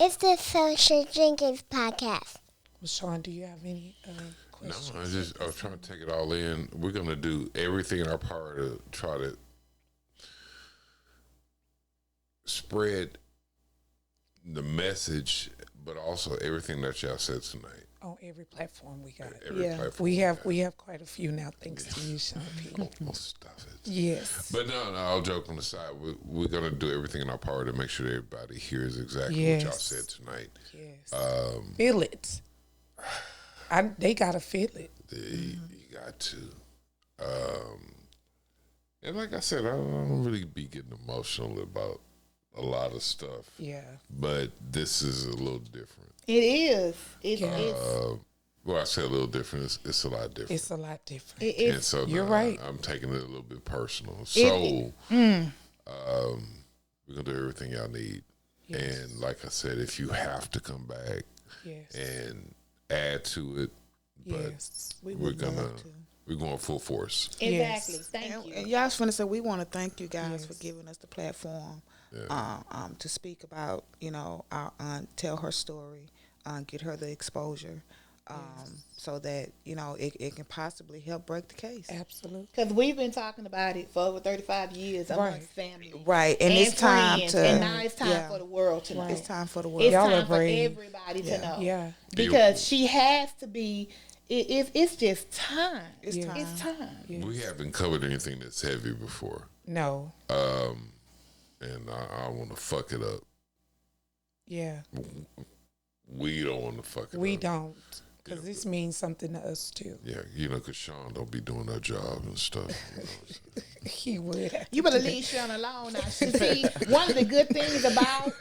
It's the Social Drinkers Podcast. Well, Chon, do you have any questions? No, I was trying to take it all in. We're going to do everything in our power to try to spread the message, but also everything that y'all said tonight. On every platform we got. Platform We have quite a few now, thanks to you, Sean P. Stop it. Yes. But no, all joking aside, we're going to do everything in our power to make sure that everybody hears exactly what y'all said tonight. Yes. Feel it. They got to feel it. You got to. And like I said, I don't really be getting emotional about a lot of stuff. Yeah. But this is a little different. It is. It's well, I say a little different. It's a lot different. It's a lot different. And so you're now right. I'm taking it a little bit personal. So we're gonna do everything y'all need. Yes. And like I said, if you have to come back and add to it, but we're going full force. Exactly. Yes. Thank you. And y'all just want to say we want to thank you guys for giving us the platform to speak about, our aunt, tell her story, get her the exposure, so that, it can possibly help break the case. Absolutely. Because we've been talking about it for over 35 years amongst family. Right. And it's time friends, to. And now it's time for the world to know. It's time for the world. It's Y'all time are for brave. everybody to know. Yeah. Because she has to be. It's just time. It's time. It's time. Yes. We haven't covered anything that's heavy before. No. And I want to fuck it up. Yeah. We don't want to fuck it up. We don't. Because this means something to us, too. Yeah, because Chon don't be doing her job and stuff. He would. You better leave Chon alone now. See, one of the good things about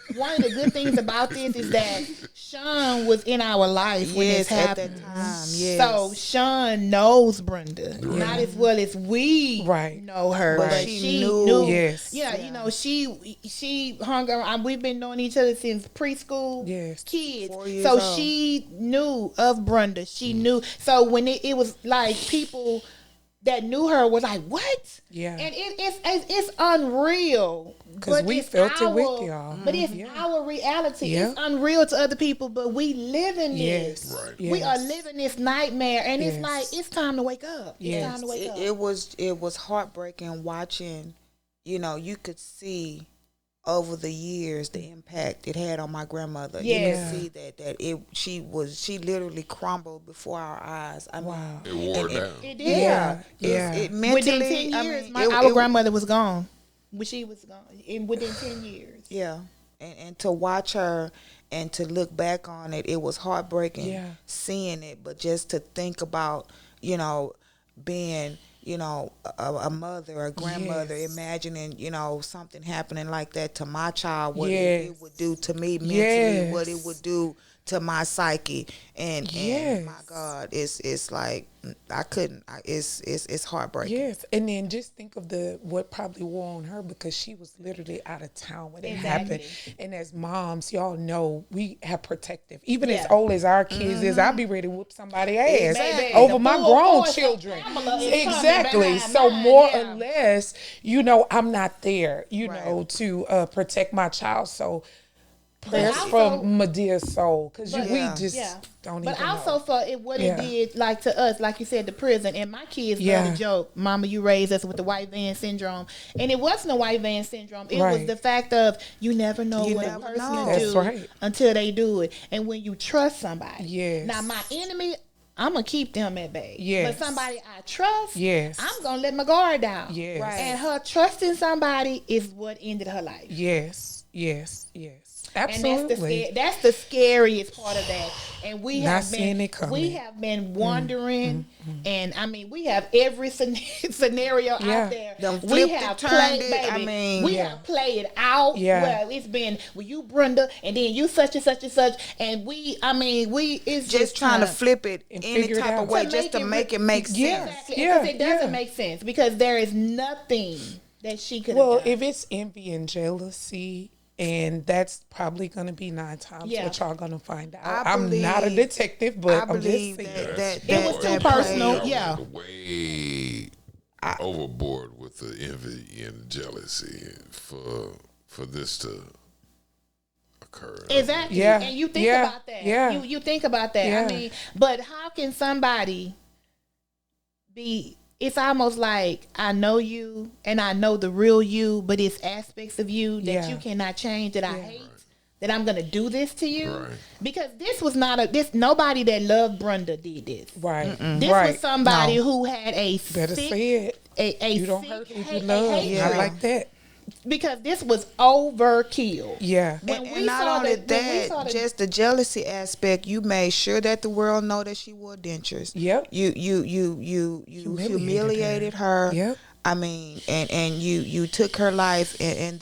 this is that Chon was in our life when this at happened. that time. Yes. So Chon knows Brenda, not as well as we know her, But but she she knew. knew. Yes. Yeah, she hung around. We've been knowing each other since preschool. Yes. Kids. 4 years So old. she knew of Brenda. She knew. So when it was like people that knew her was like, what? Yeah. And it's unreal. Because we felt it with y'all. But it's our reality. Yeah. It's unreal to other people, but we live in this. Yes. Right. We are living this nightmare, and it's Yes. like it's time to wake up. Yes. It's time to wake up. It was heartbreaking watching. You could see over the years the impact it had on my grandmother. Yes. You could see that she literally crumbled before our eyes. I mean, Wow. It wore down. It did. Yeah. Yeah. It mentally. Within 10 years, I mean, our grandmother was gone. When she was gone, within 10 years. Yeah, and to watch her and to look back on it, it was heartbreaking seeing it. But just to think about, being, a mother, a grandmother, imagining, something happening like that to my child, what it would do to me mentally, what it would do to my psyche, and my God, it's like I couldn't. It's heartbreaking. Yes, and then just think of what probably wore on her because she was literally out of town when it happened. And as moms, y'all know we have protective. Even as old as our kids is, I'll be ready to whoop somebody's ass over my grown children. Exactly. So more or less, I'm not there, to protect my child. So prayers from Medea's soul, because we just don't even know. But also for what it did, like to us, like you said, the prison. And my kids love to joke, Mama, you raised us with the white van syndrome. And it wasn't a white van syndrome. It was the fact of you never know what a person will do until they do it. And when you trust somebody. Now, my enemy, I'm going to keep them at bay. But somebody I trust, I'm going to let my guard down. And her trusting somebody is what ended her life. Yes. Absolutely. And that's the scariest part of that. And we Not have seeing been it coming. we have been wondering, and I mean we have every scenario out there. We have played, baby. We have played out. Well, it's been you Brenda, and then you such and such and such, and we it's just trying to flip it any type of way to to make it make sense. Exactly. Because it doesn't make sense because there is nothing that she could have done. If it's envy and jealousy, and that's probably going to be 9 times what y'all going to find out. I'm not a detective, but I'm just saying. It was too personal. Yeah. Way overboard with the envy and jealousy for this to occurred. Exactly. Yeah. And you think Yeah. about that. Yeah. You think about that. Yeah. I mean, but how can somebody be, it's almost like I know you and I know the real you, but it's aspects of you that you cannot change, that I hate, that I'm going to do this to you. Right. Because this was not nobody that loved Brenda did this. Right. This was somebody who had a Better sick, say it. a You don't sick hurt who hate- you love. hatred. Not like that. Because this was overkill. Yeah. And not only that, just the jealousy aspect. You made sure that the world know that she wore dentures. Yep. You humiliated her. Yep. I mean, and you took her life in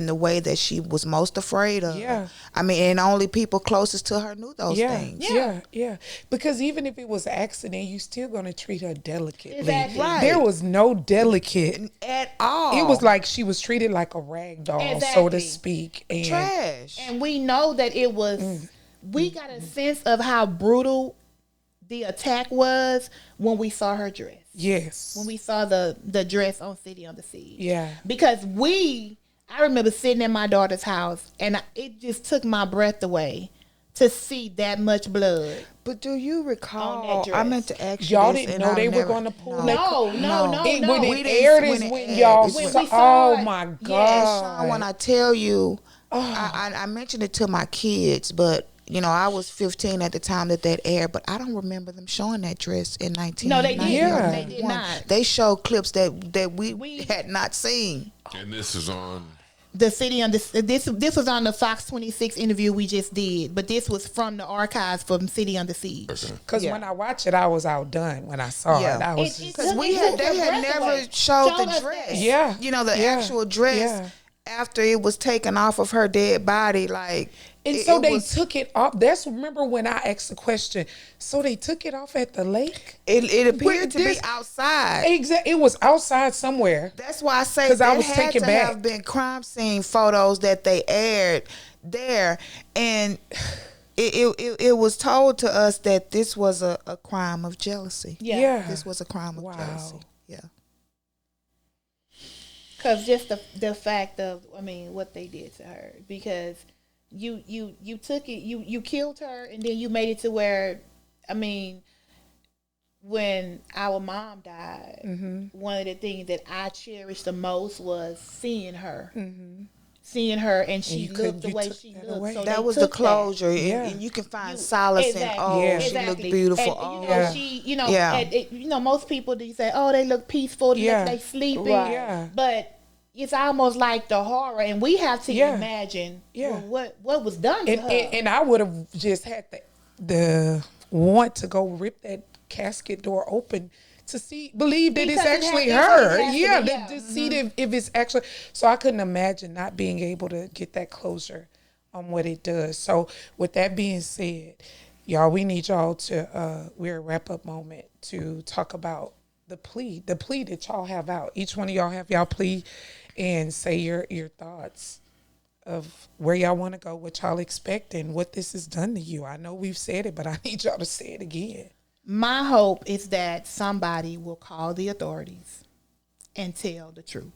the way that she was most afraid of. Yeah. I mean, and only people closest to her knew those things. Yeah. Because even if it was an accident, you still gonna treat her delicately. Exactly. Right. There was no delicate At all. It was like she was treated like a rag doll, so Exactly. to speak. And trash. And we know that it was, we got a sense of how brutal the attack was when we saw her dress. yes. When we saw the dress on City on the Sea. Yeah. Because I remember sitting in my daughter's house and it just took my breath away to see that much blood. But do you On recall? that I dress. meant to ask you Y'all this, didn't and know I've they were never- going to pull no. that. No. When We it didn't- aired is when it when aired. y'all When saw. we saw Oh it. my And God. Sean, when I tell you, I mentioned it to my kids, but you know, I was 15 at the time that aired, but I don't remember them showing that dress in 1990. No, they didn't. Yeah. They did not. They showed clips that we had not seen. And this is on. The City on this was on the Fox 26 interview we just did, but this was from the archives from City on the Siege. Because when I watched it, I was outdone when I saw it. I was just, Because they had never showed Showed the us dress. that. Yeah. You know, the Yeah. actual dress Yeah. after it was taken off of her dead body, like. and so they took it off. Remember when I asked the question. So they took it off at the lake. It appeared to be This- outside. Exactly. It was outside somewhere. That's why I say 'Cause I there was had taken to back. have been crime scene photos that they aired there, and it was told to us that this was a crime of jealousy. Yeah. This was a crime of jealousy. Yeah. Because just the fact of, I mean, what they did to her. Because you took it, you killed her, and then you made it to where, I mean, when our mom died, one of the things that I cherished the most was seeing her. Seeing her, and she looked the way she looked. So That they was the took closure, Yeah. and you can find solace in, she looked beautiful. And, most people, they say, oh, they look peaceful, they sleeping. Right. Yeah. But it's almost like the horror, and we have to imagine what was done to her. And I would have just had the want to go rip that casket door open to believe that Because it's actually her. To see if it's actually. So I couldn't imagine not being able to get that closure on what it does. So with that being said, y'all, we need y'all to, we're a wrap-up moment to talk about the plea that y'all have out. Each one of y'all have y'all plea and say your thoughts of where y'all want to go, what y'all expect, and what this has done to you. I know we've said it, but I need y'all to say it again. My hope is that somebody will call the authorities and tell the truth.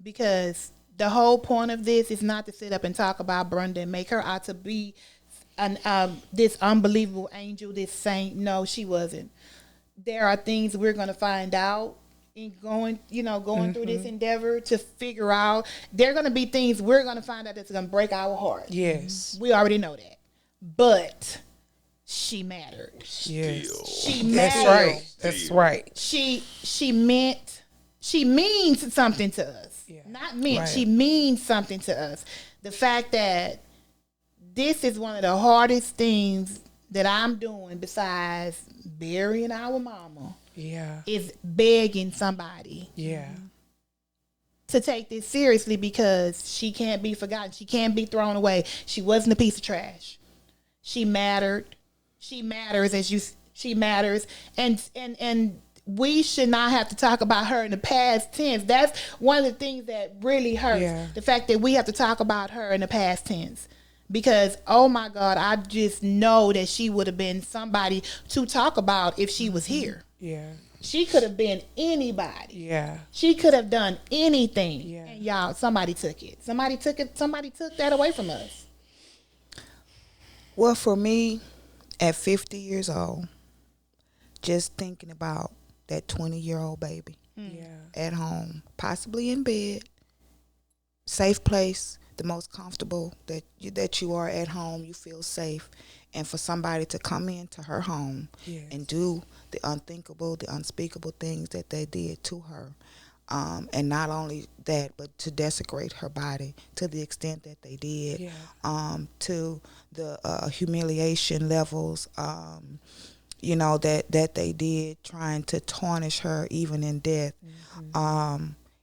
Because the whole point of this is not to sit up and talk about Brenda and make her out to be this unbelievable angel, this saint. No, she wasn't. There are things we're going to find out in going through this endeavor to figure out. There are going to be things we're going to find out that's going to break our heart. Yes. We already know that. But she mattered. Yes. She mattered. That's right. That's right. She means something to us. Yeah. Not meant. Right. She means something to us. The fact that this is one of the hardest things that I'm doing besides burying our mama. Yeah. Is begging somebody. Yeah. To take this seriously, because she can't be forgotten. She can't be thrown away. She wasn't a piece of trash. She mattered. She matters she matters. And we should not have to talk about her in the past tense. That's one of the things that really hurts. Yeah. The fact that we have to talk about her in the past tense. Because, oh my God, I just know that she would have been somebody to talk about if she was here. Yeah. She could have been anybody. Yeah. She could have done anything. Yeah. And y'all, somebody took it. Somebody took that away from us. Well, for me, at 50 years old, just thinking about that 20-year-old baby at home, possibly in bed, safe place, the most comfortable that you are at home, you feel safe. And for somebody to come into her home and do the unthinkable, the unspeakable things that they did to her. And not only that, but to desecrate her body to the extent that they did, to the humiliation levels, that they did, trying to tarnish her even in death. I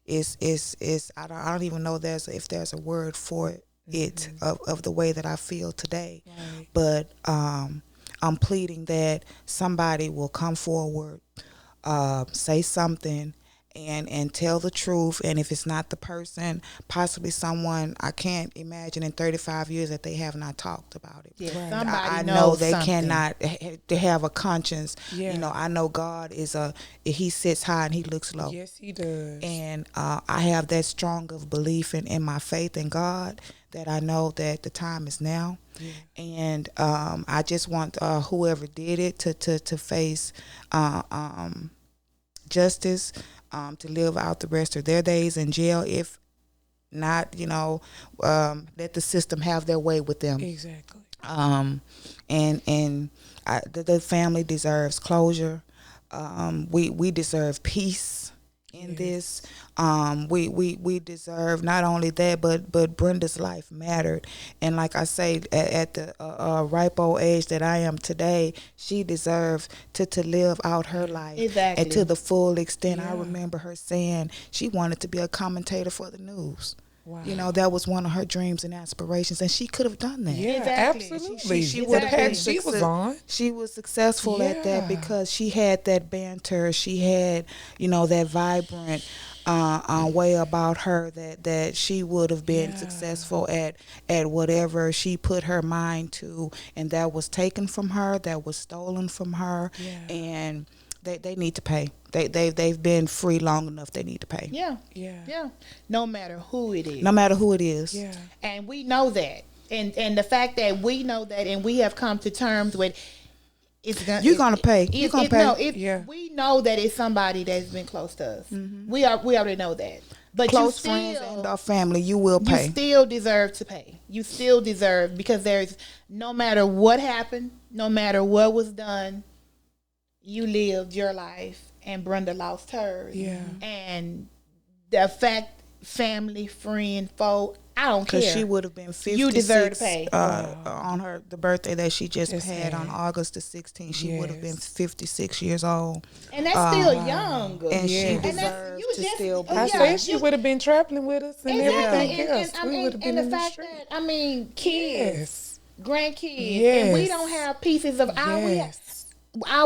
don't even know if there's a word for it of the way that I feel today. Right. But I'm pleading that somebody will come forward, say something, and tell the truth. And if it's not the person, possibly someone, I can't imagine in 35 years that they have not talked about it. Yeah, right. I know they cannot to have a conscience. Yeah. I know God he sits high and he looks low. Yes, he does. And I have that strong of belief in my faith in God that I know that the time is now. Yeah. And I just want whoever did it to face justice, to live out the rest of their days in jail. If not, let the system have their way with them. Exactly. The family deserves closure. We deserve peace in this. We deserve not only that, but Brenda's life mattered. And like I say, at the ripe old age that I am today, she deserved to live out her life and to the full extent. I remember her saying she wanted to be a commentator for the news. Wow. That was one of her dreams and aspirations, and she could have done that. Yeah, absolutely. She would have had. She was on. She was successful at that because she had that banter. She had, that vibrant way about her that she would have been successful at whatever she put her mind to, and that was taken from her. That was stolen from her, and they need to pay. They've been free long enough. They need to pay. Yeah. No matter who it is. No matter who it is. Yeah. And we know that, and the fact that we know that, and we have come to terms with, you're gonna pay. You're gonna pay. We know that it's somebody that's been close to us. Mm-hmm. We already know that. But close friends and our family, you will pay. You still deserve to pay. You still deserve, because there's, no matter what happened, no matter what was done, you lived your life, and Brenda lost hers. Yeah. And the fact, family, friend, foe, I don't care. Because she would have been 56. You deserve to pay. On the birthday that she just had on August the 16th, she would have been 56 years old. And that's still young. And she deserves to still be. I said she would have been traveling with us and everything else. We would have been in the street. Kids, grandkids, and we don't have pieces of all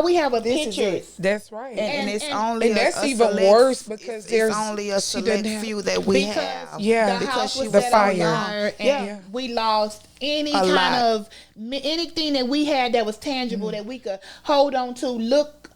we have are pictures. That's right. And it's only that's even worse because there's only a select few that we have. Yeah, because she was fire. And we lost anything that we had that was tangible that we could hold on to. Look,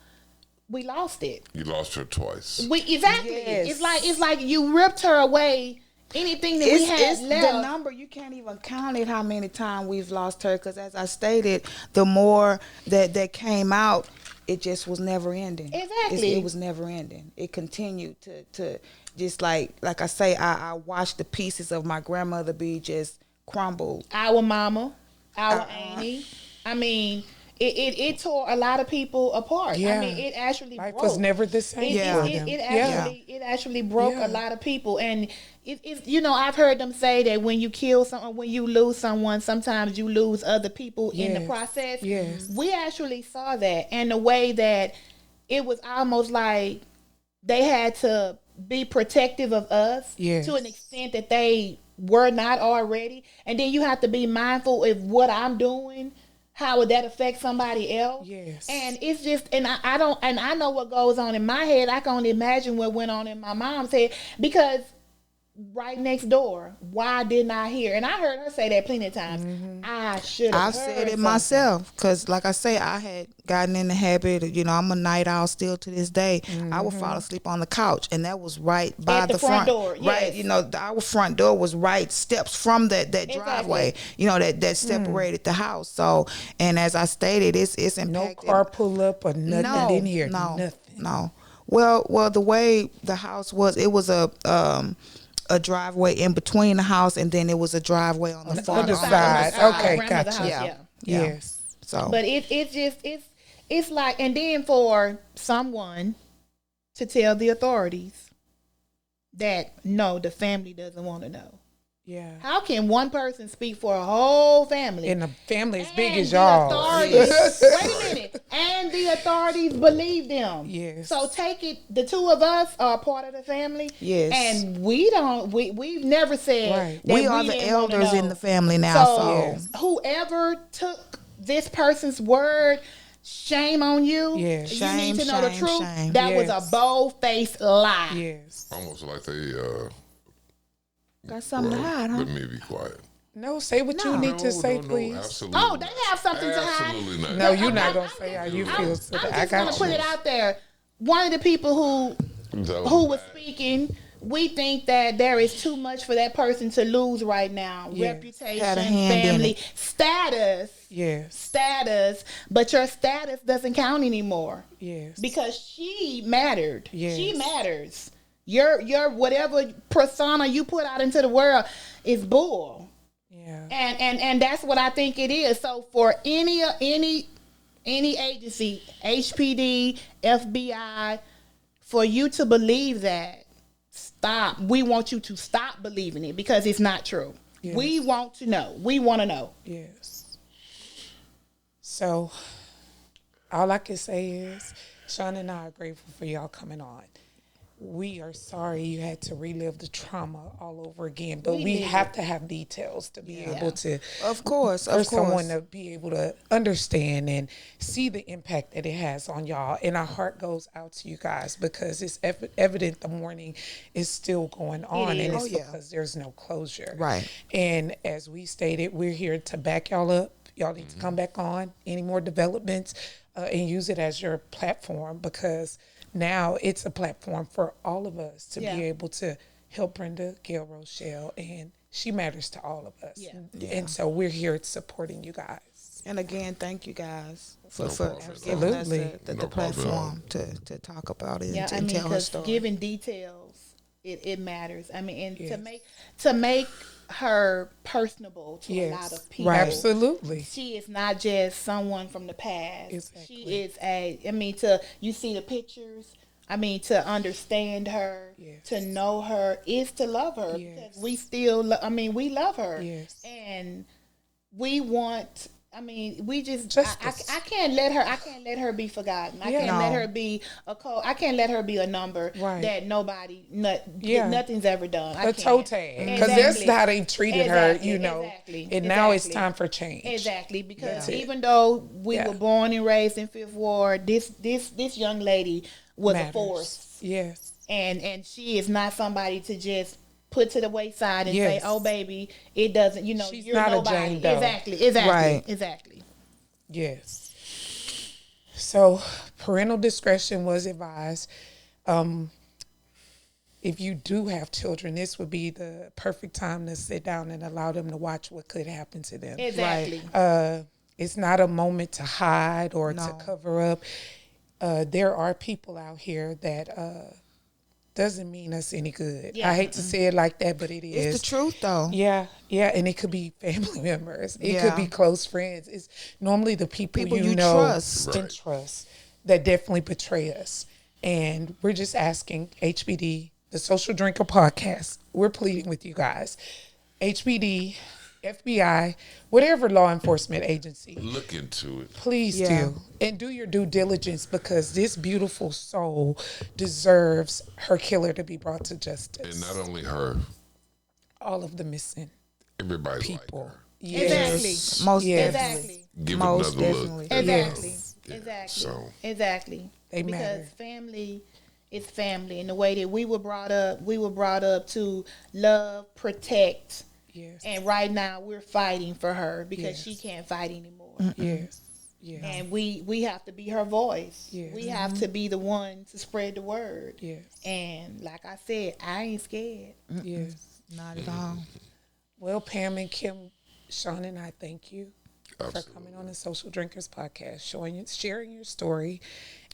we lost it. You lost her twice. Yes. It's like you ripped her away. Anything that we had left. The number, you can't even count it how many times we've lost her, because as I stated, the more that came out, it just was never ending. Exactly. It was never ending. It continued to just like I say, I watched the pieces of my grandmother be just crumbled. Our mama, our auntie. I mean, it tore a lot of people apart. Yeah. I mean, it actually life broke. was never the same. It actually broke a lot of people. And I've heard them say that when you kill someone, when you lose someone, sometimes you lose other people in the process. Yes. We actually saw that, and the way that it was almost like they had to be protective of us to an extent that they were not already. And then you have to be mindful of what I'm doing. How would that affect somebody else? Yes. And it's just, and I know what goes on in my head. I can only imagine what went on in my mom's head, because right next door. Why didn't I hear? And I heard her say that plenty of times. I should have. I've said it myself because, like I say, I had gotten in the habit of, I'm a night owl still to this day. I would fall asleep on the couch, and that was right by At the front door. Right, our front door was right steps from that driveway. That separated the house. So, and as I stated, it's impacted. No car pull up or nothing. I didn't hear nothing. No. Well, the way the house was, it was a driveway in between the house, and then it was a driveway on the far other side. Okay, gotcha. Yeah. Yes. So, but it's like, and then for someone to tell the authorities that no, the family doesn't want to know. Yeah. How can one person speak for a whole family? And the family as big as y'all. Wait a minute. And the authorities believe them. Yes. So take it, the two of us are part of the family. Yes. And we've never said that we are the elders in the family now. So whoever took this person's word, shame on you. Yes. You need to know the truth. Shame. That was a bold-faced lie. Yes. Almost like they got something to hide, huh? let me be quiet. No, say what you need to say, please. Absolutely. Oh, they have something to hide. Absolutely not. No, you're not going to say how you feel. I'm just going to put it out there. One of the people who was speaking, we think that there is too much for that person to lose right now. Yes. Reputation, Had a hand family, in it. status. Yes. Status, but your status doesn't count anymore. Yes. Because she mattered. Yes. She matters. Your whatever persona you put out into the world is bull. Yeah. And that's what I think it is. So for any agency, HPD, FBI, for you to believe that, stop. We want you to stop believing it because it's not true. Yes. We want to know. We want to know. Yes. So all I can say is Chon and I are grateful for y'all coming on. We are sorry you had to relive the trauma all over again, but we have to have details to be able to, of course, for someone to be able to understand and see the impact that it has on y'all. And our heart goes out to you guys because it's evident the mourning is still going on, and it's because there's no closure. Right. And as we stated, we're here to back y'all up. Y'all need to come back on any more developments and use it as your platform because now it's a platform for all of us to be able to help Brenda Gail Rochelle, and she matters to all of us. Yeah. And so we're here supporting you guys. And again, thank you guys for giving us the platform to talk about it and tell her story. Giving details, it matters. I mean, and to make her personable to a lot of people. Right. Absolutely. She is not just someone from the past. Exactly. She is you see the pictures. I mean, to understand her, to know her is to love her because we still, we love her. Yes. And we want, we just I can't let her be forgotten. I can't let her be I can't let her be a number that nothing's ever done. A toe tag. Because that's how they treated her, And now it's time for change. Exactly. Because even though we were born and raised in Fifth Ward, this young lady was a force. Yes. And she is not somebody to just put to the wayside and say, "Oh, baby, it doesn't." She's you're not nobody. a Jane Doe. Exactly. Yes. So parental discretion was advised. If you do have children, this would be the perfect time to sit down and allow them to watch what could happen to them. Exactly. It's not a moment to hide or to cover up. There are people out here that doesn't mean us any good. I hate to say it like that, but it is. It's the truth, though. Yeah, and it could be family members. It could be close friends. It's normally the people you know trust. and trust that definitely betray us. And we're just asking HBD, the Social Drinker Podcast, we're pleading with you guys. HBD, FBI, whatever law enforcement agency. Look into it. Please do. And do your due diligence because this beautiful soul deserves her killer to be brought to justice. And not only her. All of the missing people. Like her. Yes. Most definitely. Give Most another definitely. look. Exactly. Yeah. Exactly. So. Exactly. They because matter. family is family. And the way that we were brought up to love, protect. Yes. And right now we're fighting for her because she can't fight anymore. Yes. Yeah. And we have to be her voice. Yes. We have to be the one to spread the word. Yes. And like I said, I ain't scared. Yes. Not at all. Well, Pam and Kim, Chon and I thank you Absolutely. for coming on the Social Drinkers Podcast, sharing your story.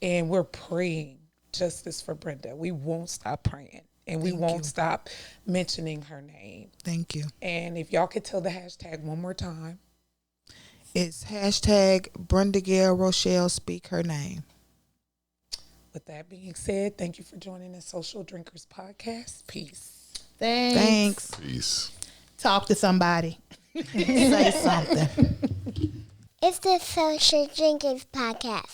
And we're praying justice for Brenda. We won't stop praying. And we won't stop mentioning her name. Thank you. And if y'all could tell the hashtag one more time. It's hashtag Brenda Gail Rochelle Speak Her Name. With that being said, thank you for joining the Social Drinkers Podcast. Peace. Thanks. Peace. Talk to somebody. Say something. It's the Social Drinkers Podcast.